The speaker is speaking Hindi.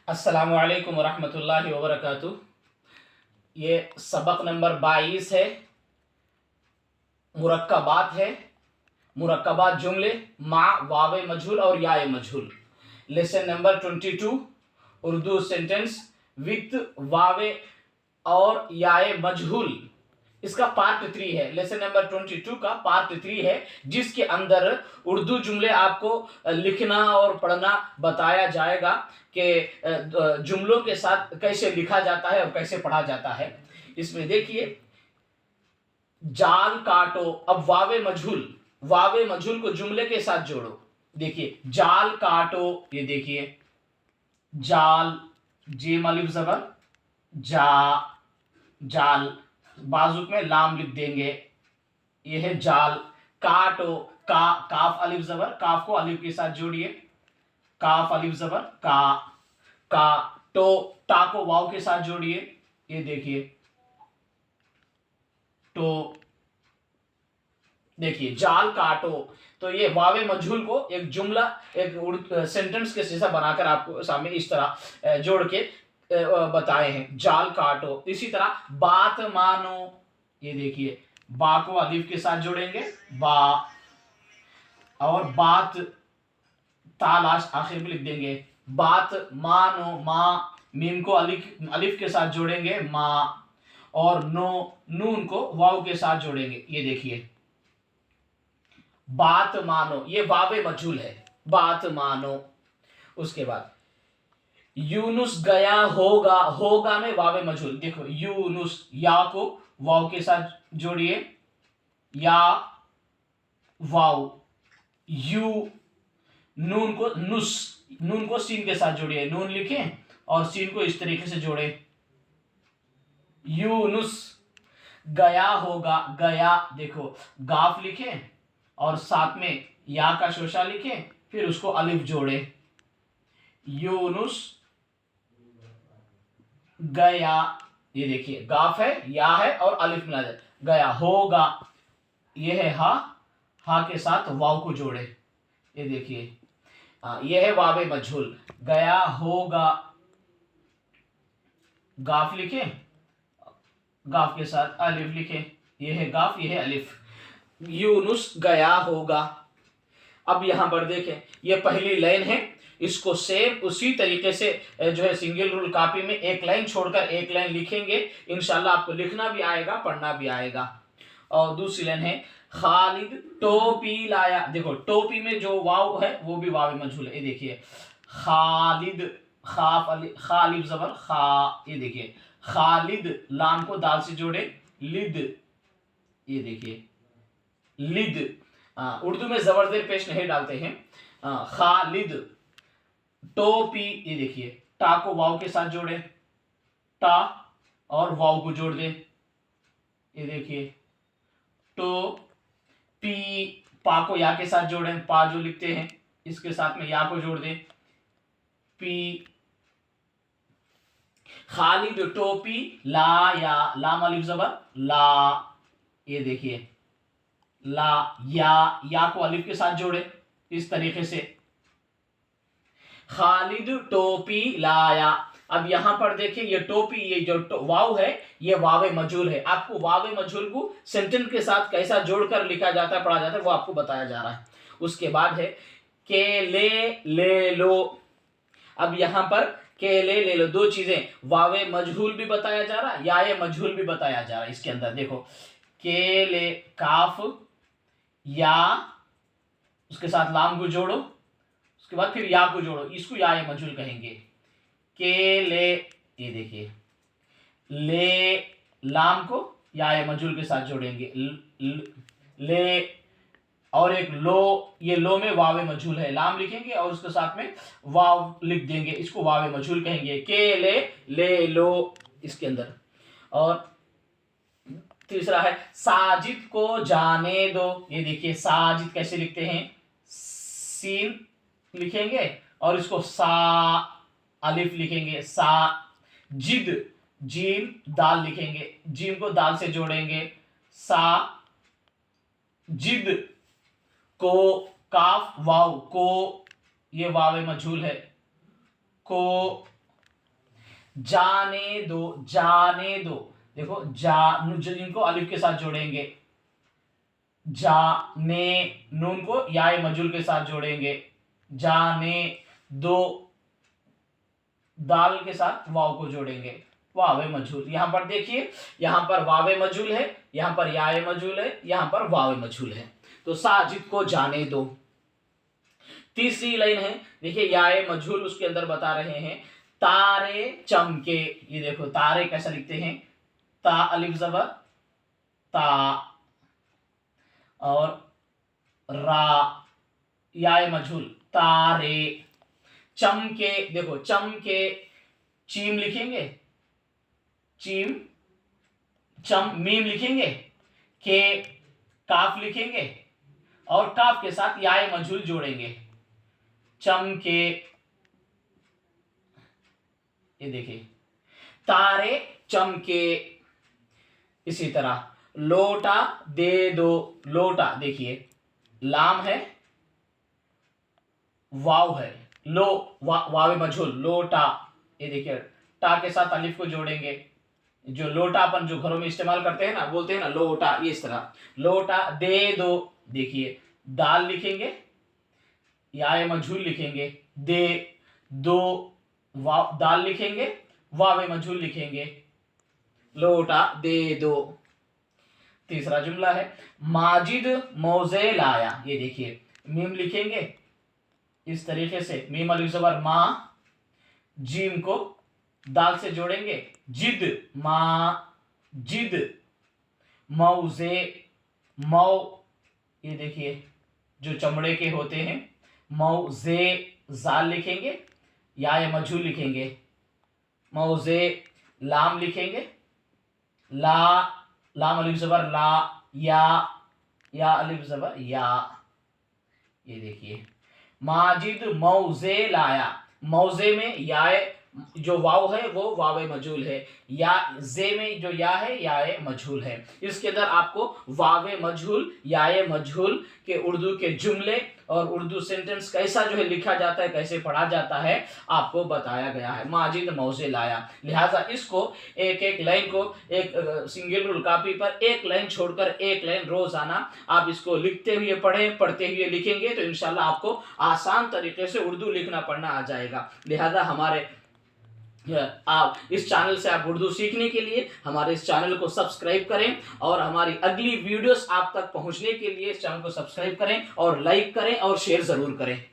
अस्सलामु अलैकुम वरहमतुल्लाहि वबरकातुह। ये सबक नंबर 22 है। मुरक्कबात है। मुरक्कबात जुमले मा वावे मजहूल और याए मजहूल। Lesson number 22 Urdu sentence with वावे और याए मजहूल। इसका पार्ट 3 है। लेसन नंबर 22 का पार्ट 3 है, जिसके अंदर उर्दू जुमले आपको लिखना और पढ़ना बताया जाएगा कि जुमलों के साथ कैसे लिखा जाता है और कैसे पढ़ा जाता है। इसमें देखिए, जाल काटो। अब वावे मजहूल को जुमले के साथ जोड़ो। देखिए, जाल काटो, ये देखिए जाल, जेम अलिफ जबर जा, जाल, बाजू में लाम लिख देंगे, ये है जाल। काटो, काफ अलिफ जबर, काफ को अलिफ के साथ जोड़िए, काफ अलिफ जबर का टो, टा को वाव के साथ जोड़िए, ये देखिए तो देखिए जाल काटो। तो ये वावे मजहूल को एक जुमला, एक सेंटेंस के जैसा बनाकर आपको सामने इस तरह जोड़ के बताए हैं, जाल काटो। इसी तरह बात मानो, ये देखिए बा को अलिफ के साथ जोड़ेंगे बा, और बात तालाश आखिर में लिख देंगे, बात मानो मा, मीम को अलिफ के साथ जोड़ेंगे मा, और नून को वाव के साथ जोड़ेंगे, ये देखिए बात मानो। ये वावे मजहूल है, बात मानो। उसके बाद यूनुस गया होगा, होगा में वावे मजहूल। देखो यूनुस, या को वाव के साथ जोड़िए, या वाव, यू, नून को नुस, नून को सीन के साथ जोड़िए, नून लिखें और सीन को इस तरीके से जोड़े, यूनुस गया होगा। गया देखो गाफ लिखें और साथ में या का शोशा लिखें, फिर उसको अलिफ जोड़े, यूनुस गया। ये देखिए गाफ है, या है और अलिफ मिला जाए, गया होगा। ये है हा के साथ वाव को जोड़े, ये देखिए ये है वावे मजहूल, गया होगा। गाफ लिखे, गाफ के साथ अलिफ लिखे, ये है गाफ, ये है अलिफ, यूनुस गया होगा। अब यहां पर देखें, ये पहली लाइन है, इसको सेम उसी तरीके से जो है सिंगल रूल कॉपी में एक लाइन छोड़कर एक लाइन लिखेंगे, इंशाल्लाह आपको लिखना भी आएगा, पढ़ना भी आएगा। और दूसरी लाइन है, खालिद टोपी लाया। देखो टोपी में जो वाव है वो भी वाव मजहूल है, ये देखिए खालिद, खालिद जबर खा, ये देखिए खालिद, लाम को दाल से जोड़े, लिद, ये देखिए लिद। उर्दू में जबरदेर पेश नहीं डालते हैं। खालिद टोपी, ये देखिए टा को वाव के साथ जोड़े, टा और वाव को जोड़ दे, ये देखिए तो पी, पा को या के साथ जोड़े, पा जो लिखते हैं इसके साथ में या को जोड़ दे, पी। खालिद टोपी लाया, लाम अलिफ जबर ला, ये देखिए ला, या को अलिफ के साथ जोड़े इस तरीके से, खालिद टोपी लाया। अब यहां पर देखिए ये टोपी, ये जो वाव है ये वावे मजहूल है। आपको वावे मजहूल को सेंटेंस के साथ कैसा जोड़कर लिखा जाता है, पढ़ा जाता है, वो आपको बताया जा रहा है। उसके बाद है केले ले लो। अब यहां पर केले ले लो, दो चीजें, वावे मजहूल भी बताया जा रहा है, या ये मजहूल भी बताया जा रहा है। इसके अंदर देखो केले, काफ, या उसके साथ लाम को जोड़ो, उसके बाद फिर या को जोड़ो, इसको या ये मजहूल कहेंगे। केले, ये देखिए ले, लाम को या ये मजहूल के साथ जोड़ेंगे, ले, और एक लो, ये लो में वावे मजहूल है, लाम लिखेंगे और उसके साथ में वाव लिख देंगे, इसको वावे मजहूल कहेंगे, केले ले लो इसके अंदर। और तीसरा है साजिद को जाने दो। ये देखिए साजिद कैसे लिखते हैं, सीन लिखेंगे और इसको सा अलिफ लिखेंगे, सा जिद, जीम दाल लिखेंगे, जीम को दाल से जोड़ेंगे, सा जिद को, काफ वाव को, ये वावे मजहूल है, को जाने दो, जाने दो। देखो इनको अलिफ के साथ जोड़ेंगे, जाने, नून को याए मजूल के साथ जोड़ेंगे, जाने दो, दाल के साथ वाव को जोड़ेंगे, वावे मजूल। यहां पर देखिए, यहां पर वावे मजूल है, यहां पर याए मजूल है, यहां पर वावे मजूल है। तो साजिद को जाने दो। तीसरी लाइन है, देखिए याए मजहूल उसके अंदर बता रहे हैं, तारे चमके। ये देखो तारे कैसा लिखते हैं, ता अलिफ जबर ता, और रा याए मजहूल तारे। चमके, देखो चमके, चीम लिखेंगे, चीम, मीम लिखेंगे, के काफ लिखेंगे, और काफ के साथ याए मजहूल जोड़ेंगे, चमके। ये देखिए तारे चमके। इसी तरह लोटा दे दो, लोटा, देखिए लाम है, वाव है, वावे मजहूल, लोटा। ये देखिए टा के साथ अलिफ को जोड़ेंगे, जो लोटा अपन जो घरों में इस्तेमाल करते हैं ना, बोलते हैं ना लोटा, ये इस तरह लोटा दे दो। देखिए दाल लिखेंगे, याए मजहूल लिखेंगे, दे दो, दाल लिखेंगे, वावे मजहूल लिखेंगे, लोटा दे दो। तीसरा जुमला है, माजिद मौजे लाया। ये देखिए मीम लिखेंगे इस तरीके से, मीम अलिफ ज़बर मा, जीम को दाल से जोड़ेंगे, जिद, मा जिद, मौजे, मौ, ये देखिए जो चमड़े के होते हैं, मौजे, जाल लिखेंगे, या मजहूल लिखेंगे, मौजे, लाम लिखेंगे, ला, लाम अलिफ ज़बर ला, या अलिफ ज़बर या। ये देखिए माजिद मौजे लाया, मौजे में याए जो वाव है वो वावे मजहूल है, या जे में जो या है याए मजहूल है। इसके अंदर आपको वावे मजहूल, याए मजहूल के उर्दू के जुमले और उर्दू सेंटेंस कैसा जो है लिखा जाता है, कैसे पढ़ा जाता है, आपको बताया गया है। माजिद मौजे लाया, लिहाजा इसको एक एक लाइन को एक सिंगल रूल कॉपी पर एक लाइन छोड़कर एक लाइन रोजाना आप इसको लिखते हुए पढ़ें, पढ़ते हुए लिखेंगे तो इंशाल्लाह आपको आसान तरीके से उर्दू लिखना पढ़ना आ जाएगा। लिहाजा हमारे आप इस चैनल से आप उर्दू सीखने के लिए हमारे इस चैनल को सब्सक्राइब करें, और हमारी अगली वीडियोस आप तक पहुंचने के लिए इस चैनल को सब्सक्राइब करें और लाइक करें और शेयर जरूर करें।